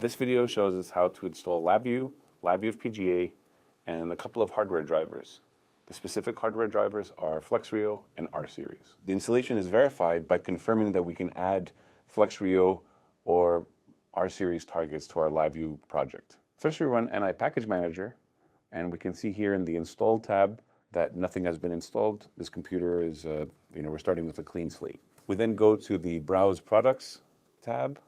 This video shows us how to install LabVIEW, LabVIEW FPGA, and a couple of hardware drivers. The specific hardware drivers are FlexRIO and R-Series. The installation is verified by confirming that we can add FlexRIO or R-Series targets to our LabVIEW project. First, we run NI Package Manager, and we can see here in the Install tab that nothing has been installed. This computer is, we're starting with a clean slate. We then go to the Browse Products tab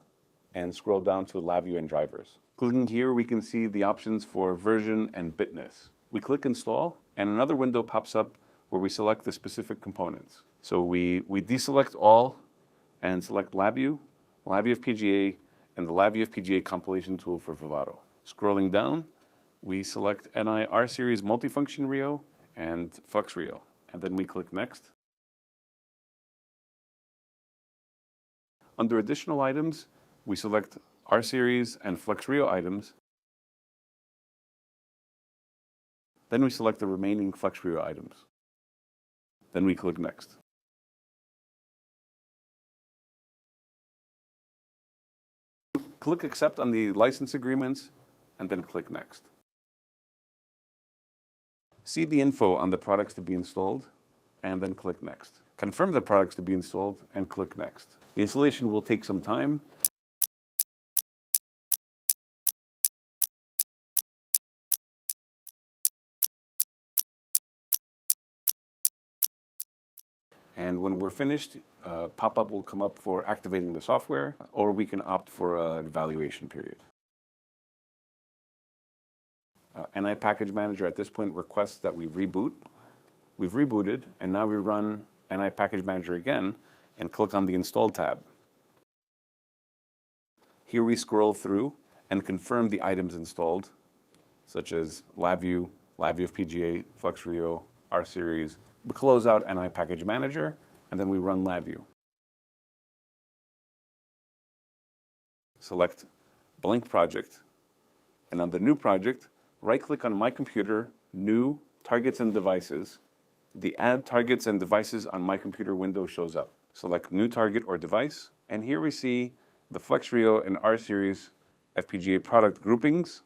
and scroll down to LabVIEW and Drivers. Clicking here, we can see the options for version and bitness. We click Install, and another window pops up where we select the specific components. So we deselect all and select LabVIEW, LabVIEW FPGA, and the LabVIEW FPGA compilation tool for Vivado. Scrolling down, we select NI R-Series Multifunction RIO and FlexRIO, and then we click Next. Under Additional Items, we select R-Series and FlexRIO items. Then we select the remaining FlexRIO items. Then we click Next. Click Accept on the license agreements, and then click Next. See the info on the products to be installed, and then click Next. Confirm the products to be installed, and click Next. The installation will take some time. And when we're finished, a pop-up will come up for activating the software, or we can opt for an evaluation period. NI Package Manager at this point requests that we reboot. We've rebooted, and now we run NI Package Manager again and click on the Install tab. Here we scroll through and confirm the items installed, such as LabVIEW, LabVIEW FPGA, FlexRIO, R-Series. We close out NI Package Manager, and then we run LabVIEW. Select Blank Project, and on the New Project, right-click on My Computer, New, Targets and Devices. The Add Targets and Devices on My Computer window shows up. Select New Target or Device, and here we see the FlexRIO and R-Series FPGA product groupings.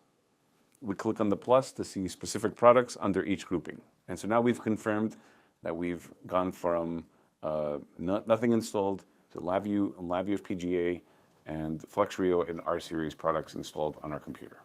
We click on the plus to see specific products under each grouping. And so now we've confirmed that we've gone from nothing installed to LabVIEW and LabVIEW FPGA and FlexRIO and R-Series products installed on our computer.